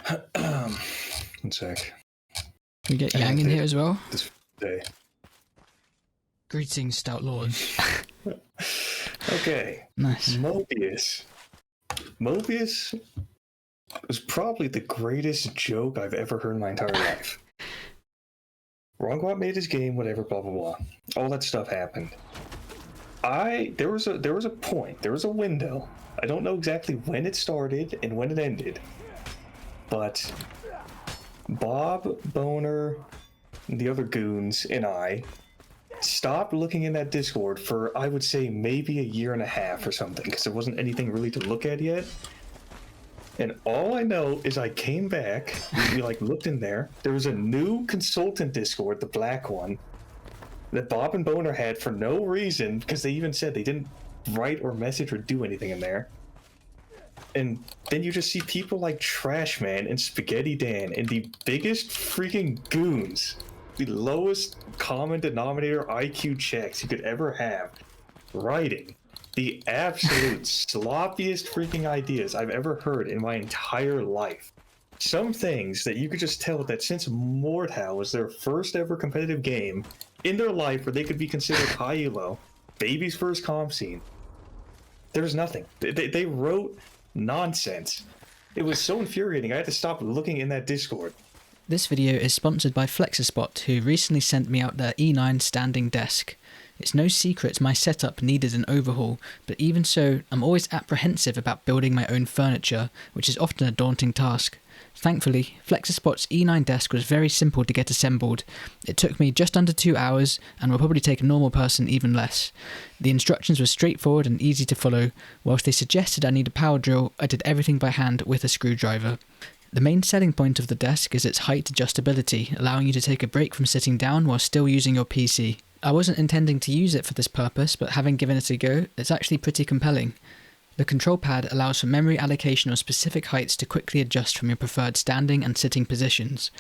One sec. We get Yang in here as well. This day. Greetings, stout lords. Okay. Nice. Mobius. Mobius was probably the greatest joke I've ever heard in my entire life. Wrongwat made his game, whatever, blah blah blah. All that stuff happened. There was a point, there was a window. I don't know exactly when it started and when it ended, but Bob, Boner, the other goons, and I stopped looking in that Discord for, I would say, maybe a year and a half or something, because there wasn't anything really to look at yet. And all I know is I came back, we looked in there, there was a new consultant Discord, the black one, that Bob and Boner had for no reason, because they even said they didn't write or message or do anything in there. And then you just see people like Trash Man and Spaghetti Dan and the biggest freaking goons, the lowest common denominator IQ checks you could ever have, writing the absolute sloppiest freaking ideas I've ever heard in my entire life. Some things that you could just tell that since Mordhau was their first ever competitive game in their life where they could be considered high elo, baby's first comp scene, there's nothing. They wrote nonsense. It was so infuriating. I had to stop looking in that Discord. This video is sponsored by Flexispot, who recently sent me out their E9 standing desk. It's no secret my setup needed an overhaul, but even so, I'm always apprehensive about building my own furniture, which is often a daunting task. Thankfully, Flexispot's E9 desk was very simple to get assembled. It took me just under 2 hours, and will probably take a normal person even less. The instructions were straightforward and easy to follow. Whilst they suggested I need a power drill, I did everything by hand with a screwdriver. The main selling point of the desk is its height adjustability, allowing you to take a break from sitting down while still using your PC. I wasn't intending to use it for this purpose, but having given it a go, it's actually pretty compelling. The control pad allows for memory allocation of specific heights to quickly adjust from your preferred standing and sitting positions.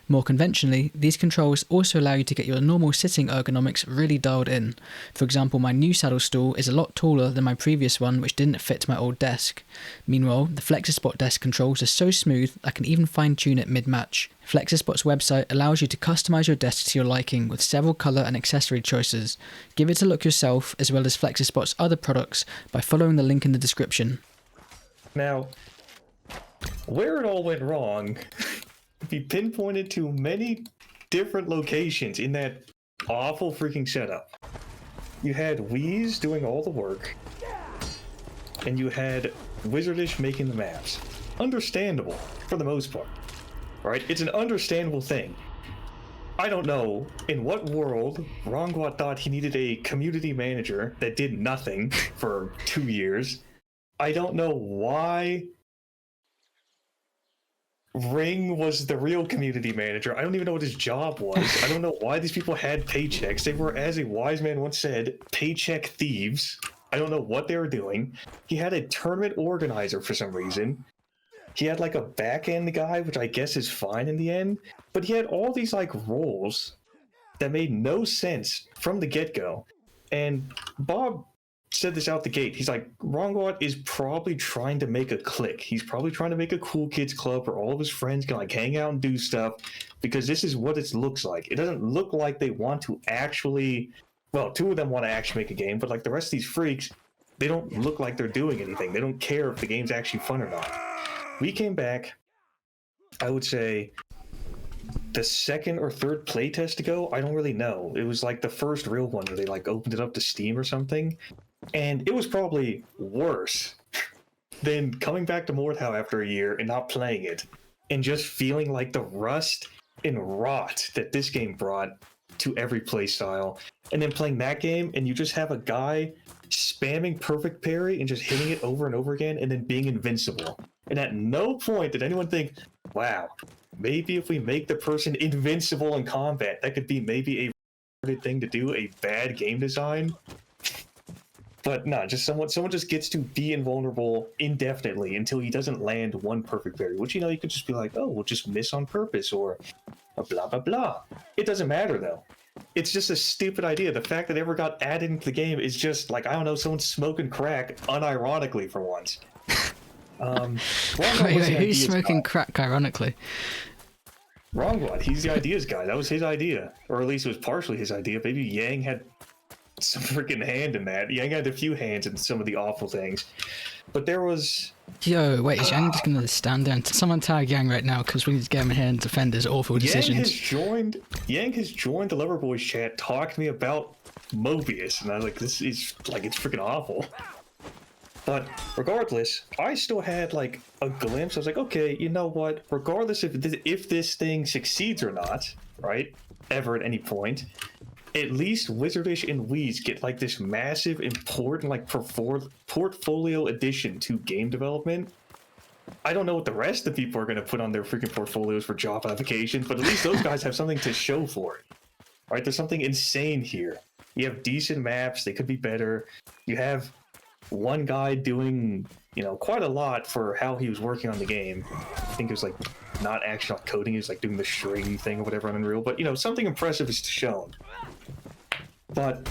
More conventionally, these controls also allow you to get your normal sitting ergonomics really dialed in. For example, my new saddle stool is a lot taller than my previous one, which didn't fit my old desk. Meanwhile, the Flexispot desk controls are so smooth I can even fine-tune it mid-match. Flexispot's website allows you to customize your desk to your liking with several color and accessory choices. Give it a look yourself, as well as Flexispot's other products, by following the link in the description. Now, where it all went wrong can be pinpointed to many different locations in that awful freaking setup. You had Wheeze doing all the work, and you had Wizardish making the maps. Understandable, for the most part. Right? It's an understandable thing. I don't know in what world Rongwat thought he needed a community manager that did nothing for 2 years. I don't know why Ring was the real community manager. I don't even know what his job was. I don't know why these people had paychecks. They were, as a wise man once said, paycheck thieves. I don't know what they were doing. He had a tournament organizer for some reason. He had like a back-end guy, which I guess is fine in the end, but he had all these like roles that made no sense from the get-go. And Bob said this out the gate. He's like, Rongwat is probably trying to make a clique. He's probably trying to make a cool kids club where all of his friends can like hang out and do stuff, because this is what it looks like. It doesn't look like they want to actually, well, 2 of them want to actually make a game, but like the rest of these freaks, they don't look like they're doing anything. They don't care if the game's actually fun or not. We came back, I would say, the second or third playtest to go. I don't really know. It was like the first real one where they like opened it up to Steam or something. And it was probably worse than coming back to Mordhau after a year and not playing it. And just feeling like the rust and rot that this game brought to every play style. And then playing that game and you just have a guy spamming perfect parry and just hitting it over and over again and then being invincible. And at no point did anyone think, wow, maybe if we make the person invincible in combat, that could be maybe a thing to do, a bad game design. But no, just someone just gets to be invulnerable indefinitely until he doesn't land one perfect parry, which, you know, you could just be like, oh, we'll just miss on purpose or blah, blah, blah. It doesn't matter, though. It's just a stupid idea. The fact that it ever got added into the game is just like, I don't know, someone smoking crack unironically for once. Wrongwad was the Who's ideas smoking guy. crack, ironically? Wrongwad, he's the ideas guy. That was his idea, or at least it was partially his idea. Maybe Yang had some freaking hand in that. Yang had a few hands in some of the awful things, but there was. Yo, wait, is Yang just gonna stand there and someone tag Yang right now because we need to get him in here and defend his awful decisions. Yang has joined the Loverboys chat, talked to me about Mobius, and I was like, this is like it's freaking awful. But regardless, I still had like a glimpse. I was like, okay, you know what? Regardless if this thing succeeds or not, right? Ever at any point, at least Wizardish and Wheeze get like this massive, important like portfolio addition to game development. I don't know what the rest of the people are going to put on their freaking portfolios for job applications, but at least those guys have something to show for it. Right? There's something insane here. You have decent maps. They could be better. You have one guy doing, quite a lot for how he was working on the game. I think it was like not actually not coding. He was like doing the string thing or whatever on Unreal. But, something impressive is shown. But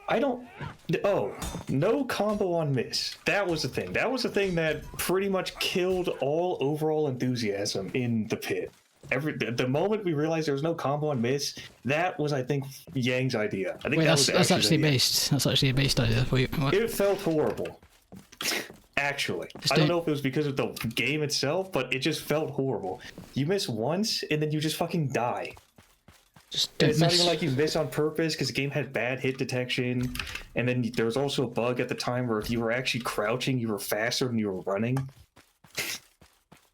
no combo on miss. That was the thing. That was the thing that pretty much killed all overall enthusiasm in the pit. The moment we realized there was no combo on miss, that was, I think, Yang's idea. I think Wait, that's actually based. That's actually a based idea for you. What? It felt horrible. Actually, I don't know if it was because of the game itself, but it just felt horrible. You miss once, and then you just fucking die. It's not even like you miss on purpose because the game had bad hit detection, and then there was also a bug at the time where if you were actually crouching, you were faster than you were running,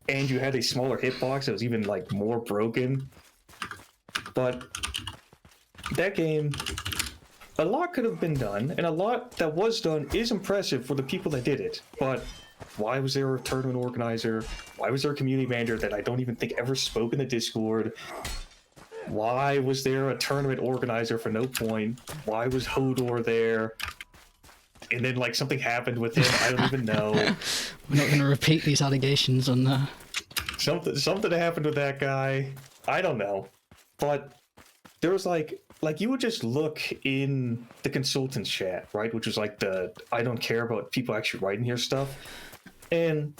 and you had a smaller hitbox that was even like more broken. But that game, a lot could have been done, and a lot that was done is impressive for the people that did it. But why was there a tournament organizer? Why was there a community manager that I don't even think ever spoke in the Discord? Why was there a tournament organizer for no point? Why was Hodor there? And then like something happened with him. I don't even know. We're not going to repeat these allegations on the... Something happened with that guy. I don't know. But there was like you would just look in the consultants chat, right? Which was like the I don't care about people actually writing here stuff. And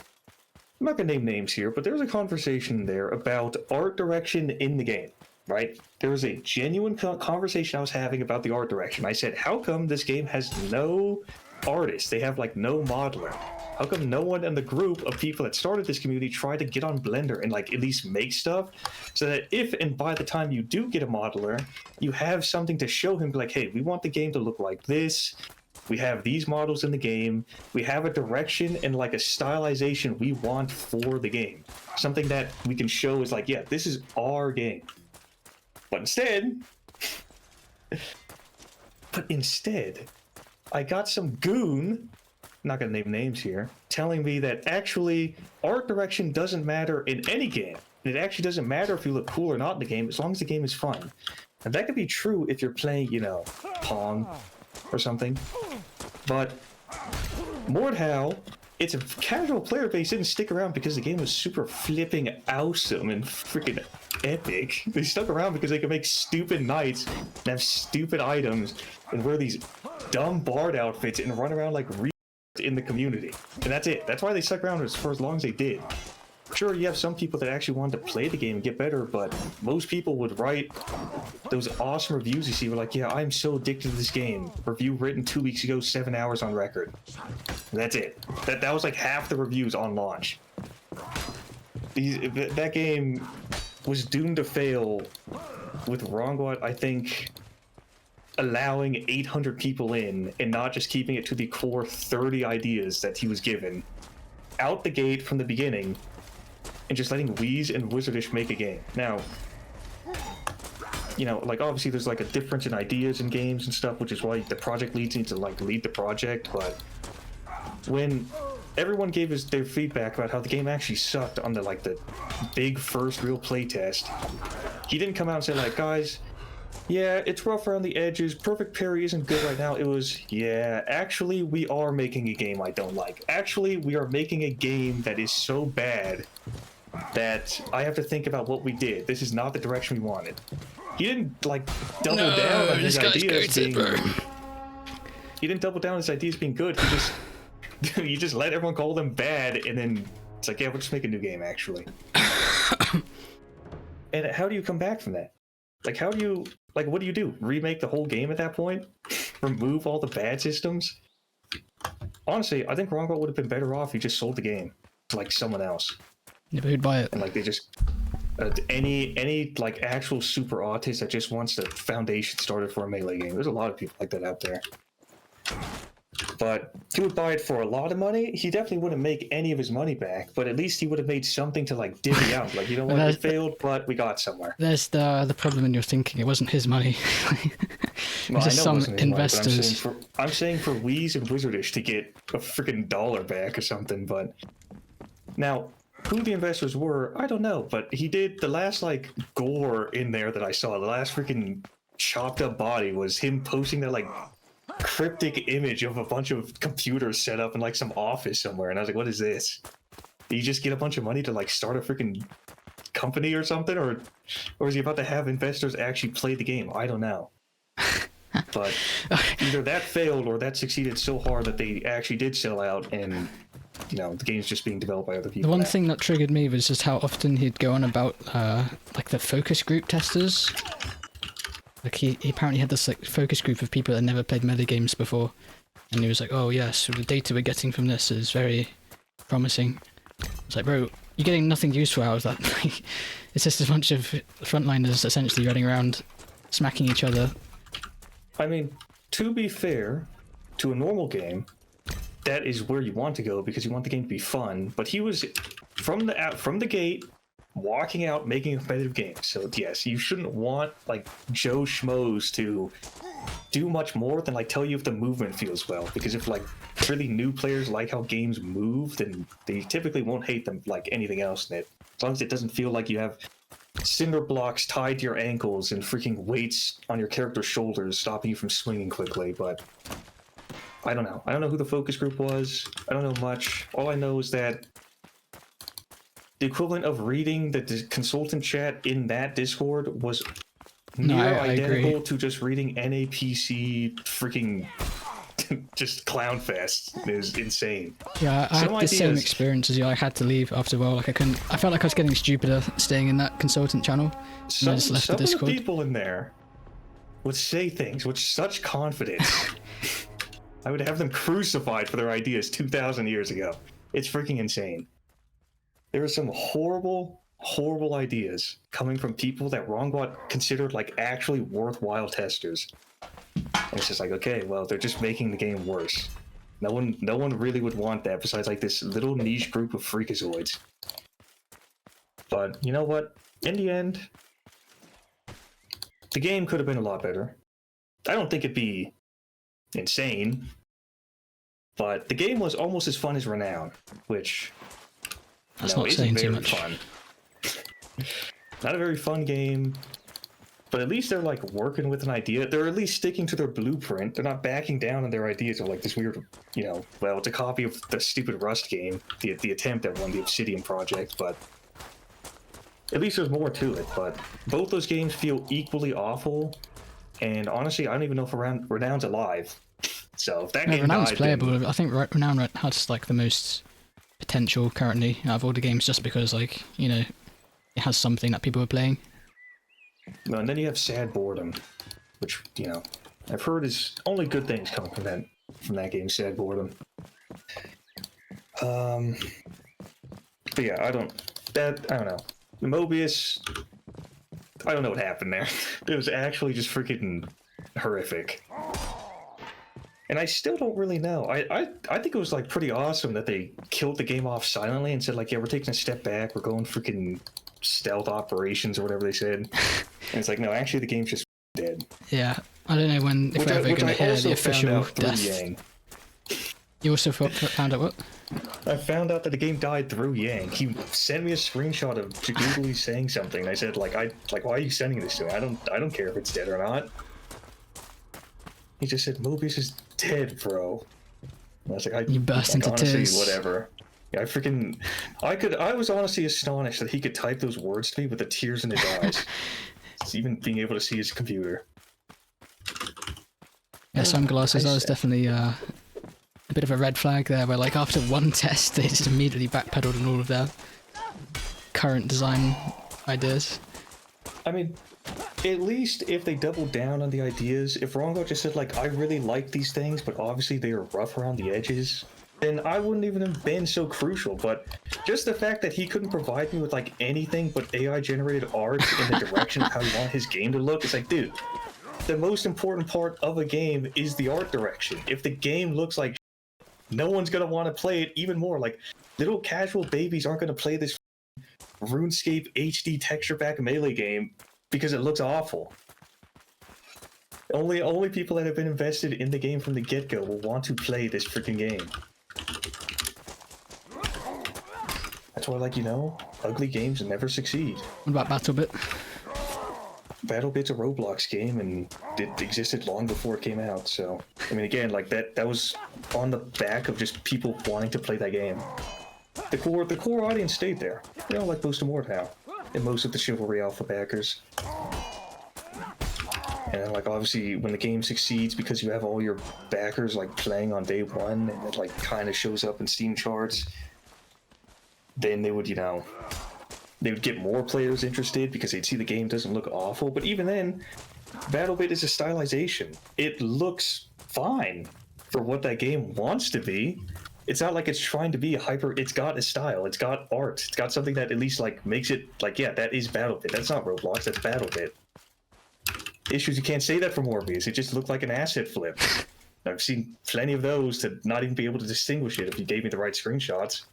I'm not going to name names here, but there was a conversation there about art direction in the game. Right? There was a genuine conversation I was having about the art direction. I said, how come this game has no artist? They have like no modeler. How come no one in the group of people that started this community tried to get on Blender and like at least make stuff so that if and by the time you do get a modeler, you have something to show him like, hey, we want the game to look like this. We have these models in the game. We have a direction and like a stylization we want for the game. Something that we can show is like, yeah, this is our game. But instead, I got some goon, not gonna name names here, telling me that actually art direction doesn't matter in any game. It actually doesn't matter if you look cool or not in the game, as long as the game is fun. And that could be true if you're playing, Pong or something. But Mordhau, it's a casual player base didn't stick around because the game was super flipping awesome and freaking epic. They stuck around because they could make stupid knights and have stupid items and wear these dumb bard outfits and run around like in the community. And that's it. That's why they stuck around for as long as they did. Sure, you have some people that actually wanted to play the game and get better, but most people would write those awesome reviews you see. Were like, yeah, I'm so addicted to this game. Review written 2 weeks ago, 7 hours on record. And that's it. That was like half the reviews on launch. That game was doomed to fail with Wrongwad, I think, allowing 800 people in and not just keeping it to the core 30 ideas that he was given out the gate from the beginning and just letting Wheeze and Wizardish make a game. Now, like obviously there's like a difference in ideas in games and stuff, which is why the project leads need to like lead the project. But when everyone gave us their feedback about how the game actually sucked on the big first real playtest, he didn't come out and say like, guys, yeah, it's rough around the edges, perfect parry isn't good right now. It was, yeah, actually we are making a game I don't like. Actually, we are making a game that is so bad that I have to think about what we did. This is not the direction we wanted. He didn't like double down on his ideas being. He didn't double down on his ideas being good. He just You just let everyone call them bad, and then it's like, yeah, we'll just make a new game, actually. And how do you come back from that? Like, how do you, like, what do you do? Remake the whole game at that point? Remove all the bad systems? Honestly, I think Rongo would have been better off if he just sold the game to, like, someone else. Yeah, but who'd buy it? And, like, they just... any like actual super autist that just wants the foundation started for a Melee game. There's a lot of people like that out there. But he would buy it for a lot of money. He definitely wouldn't make any of his money back, but at least he would have made something to like divvy out. Like, you know what, it failed, but we got somewhere. There's the problem in your thinking. It wasn't his money. Well, just some investors. Money, I'm saying for Wheeze and Wizardish to get a freaking $1 back or something. But now, who the investors were, I don't know. But he did the last like gore in there that I saw. The last freaking chopped up body was him posting that like cryptic image of a bunch of computers set up in like some office somewhere, and I was like, what is this? Did you just get a bunch of money to like start a freaking company or something, or is he about to have investors actually play the game? I don't know. But either that failed or that succeeded so hard that they actually did sell out, and you know, the game's just being developed by other people. The one thing that triggered me was just how often he'd go on about like the focus group testers. Like he apparently had this like focus group of people that never played Melee games before, and he was like, "Oh yes, so the data we're getting from this is very promising." It's like, bro, you're getting nothing useful out of that. It's just a bunch of frontliners essentially running around, smacking each other. I mean, to be fair, to a normal game, that is where you want to go because you want the game to be fun. But he was from the gate. Walking out, making a competitive game. So yes, you shouldn't want like Joe Schmoes to do much more than like tell you if the movement feels well. Because if like really new players like how games move, then they typically won't hate them like anything else in it. As long as it doesn't feel like you have cinder blocks tied to your ankles and freaking weights on your character's shoulders stopping you from swinging quickly. But I don't know. I don't know who the focus group was. I don't know much. All I know is that the equivalent of reading the consultant chat in that Discord was near identical to just reading NAPC freaking just clown fest. It was insane. Yeah, I had the same experience as you. I had to leave after a while. Like I felt like I was getting stupider staying in that consultant channel. And I just left the Discord. Some of the people in there would say things with such confidence. I would have them crucified for their ideas 2,000 years ago. It's freaking insane. There are some horrible, horrible ideas coming from people that Rongbot considered like actually worthwhile testers. And it's just like, okay, well, they're just making the game worse. No one really would want that besides like this little niche group of freakazoids. But you know what? In the end, the game could have been a lot better. I don't think it'd be insane, but the game was almost as fun as Renown, which... That's not saying too much. Fun. Not a very fun game, but at least they're like working with an idea. They're at least sticking to their blueprint. They're not backing down on their ideas or like this weird, you know, well, it's a copy of the stupid Rust game, the attempt at one, the Obsidian project, but at least there's more to it. But both those games feel equally awful, and honestly, I don't even know if Renown's alive. So if that game Renown's died, playable. then... I think Renown has like the most potential currently out of all the games, just because like, you know, it has something that people are playing. No, and then you have Sad Boredom, which, you know, I've heard is only good things coming from that game, Sad Boredom. But yeah, I don't know. Mobius, I don't know what happened there. It was actually just freaking horrific. And I still don't really know. I think it was like pretty awesome that they killed the game off silently and said like, yeah, we're taking a step back. We're going freaking stealth operations or whatever they said. And it's like, no, actually the game's just dead. Yeah, I don't know if we're ever going to hear the official death. Yang. You also found out what? I found out that the game died through Yang. He sent me a screenshot of Jagugly saying something. And I said like, why are you sending this to me? I don't care if it's dead or not. He just said, Mobius is dead, bro. And I was like, you burst into honestly, tears. Whatever. Yeah, I was honestly astonished that he could type those words to me with the tears in his eyes. Even being able to see his computer. Yeah, sunglasses. That was definitely a bit of a red flag there, where like after one test, they just immediately backpedaled on all of their current design ideas. I mean, at least if they doubled down on the ideas, if Rongo just said like, I really like these things, but obviously they are rough around the edges, then I wouldn't even have been so crucial. But just the fact that he couldn't provide me with like anything but AI generated art in the direction of how he wanted his game to look, it's like, dude, the most important part of a game is the art direction. If the game looks like no one's gonna want to play it even more. Like, little casual babies aren't gonna play this RuneScape HD texture pack melee game because it looks awful. Only people that have been invested in the game from the get-go will want to play this freaking game. That's why, like, you know, ugly games never succeed. What about BattleBit? BattleBit's a Roblox game, and it existed long before it came out, so... I mean, again, like, that was on the back of just people wanting to play that game. The core audience stayed there, you know, like most of Mordhau, and most of the Chivalry Alpha backers. And, like, obviously, when the game succeeds because you have all your backers, like, playing on day one, and it, like, kind of shows up in Steam charts, then they would, you know... They would get more players interested because they'd see the game doesn't look awful. But even then, BattleBit is a stylization. It looks fine for what that game wants to be. It's not like it's trying to be hyper. It's got a style. It's got art. It's got something that at least like makes it like, yeah, that is BattleBit. That's not Roblox. That's BattleBit. Issues, you can't say that for Morbius. It just looked like an asset flip. I've seen plenty of those to not even be able to distinguish it if you gave me the right screenshots.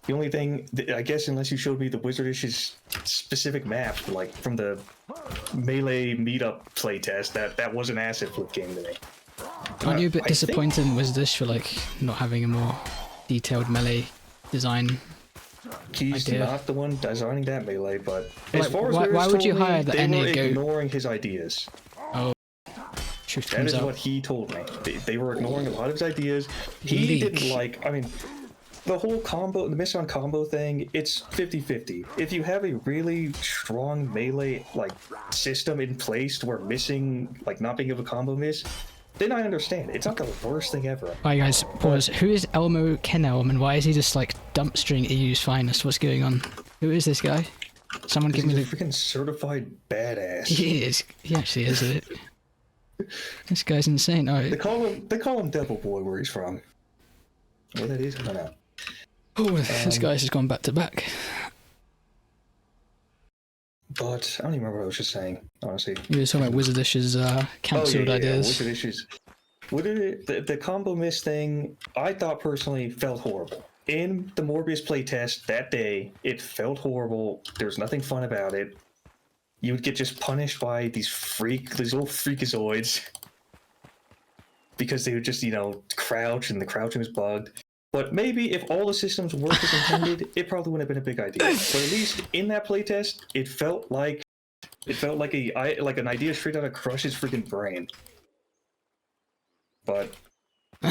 The only thing, I guess, unless you showed me the Wizardish's specific map, like from the Melee meetup playtest, that was an asset flip game to me. Aren't you a bit disappointed in Wizardish for like not having a more detailed Melee design? He's not the one designing that Melee, but like, as far as why would you hire the they NA were go? ignoring his ideas. Oh, truth That comes is out. what he told me. They were ignoring a lot of his ideas. He Leak. didn't like. I mean. The whole combo, the mission combo thing, it's 50-50. If you have a really strong melee like system in place where missing, like not being able to combo miss, then I understand. It's not the worst thing ever. Alright guys, pause. Who is Elmo Kenelm and why is he just like dumpstering EU's finest? What's going on? Who is this guy? Someone give me He's the... a freaking certified badass. He is. He actually is it. This guy's insane. Alright. They call him Devil Boy where he's from. Where that is, I don't know. Oh, this guy's just gone back to back. But I don't even remember what I was just saying, honestly. You were talking about Wizardish's cancelled ideas. The combo miss thing, I thought personally felt horrible. In the Morbius playtest that day, it felt horrible. There's nothing fun about it. You would get just punished by these little freakazoids because they would just, you know, crouch and the crouching was bugged. But maybe if all the systems worked as intended, it probably wouldn't have been a big idea. But at least in that playtest, it felt like an idea straight out of Crush's freaking brain. But I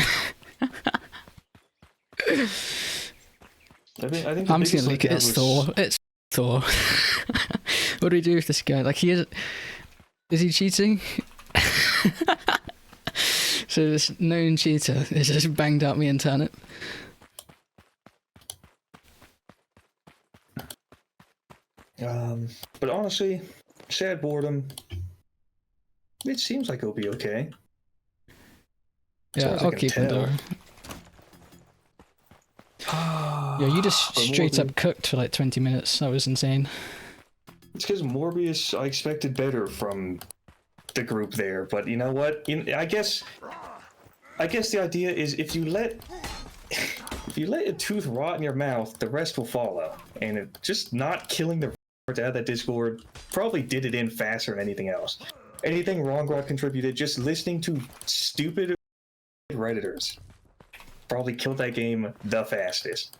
think I'm just gonna leak it. It's Thor. It's Thor. What do we do with this guy? Like, is he cheating? So this known cheater has just banged out me internet. But honestly, sad boredom. It seems like it'll be okay. Yeah, I'll keep my door. Yeah, you just straight up cooked for like 20 minutes. That was insane. It's because Morbius, I expected better from the group there, but you know what? I guess the idea is if you let a tooth rot in your mouth, the rest will follow. And just not killing the out of that Discord probably did it in faster than anything else. Anything Rongrod contributed, just listening to stupid Redditors probably killed that game the fastest.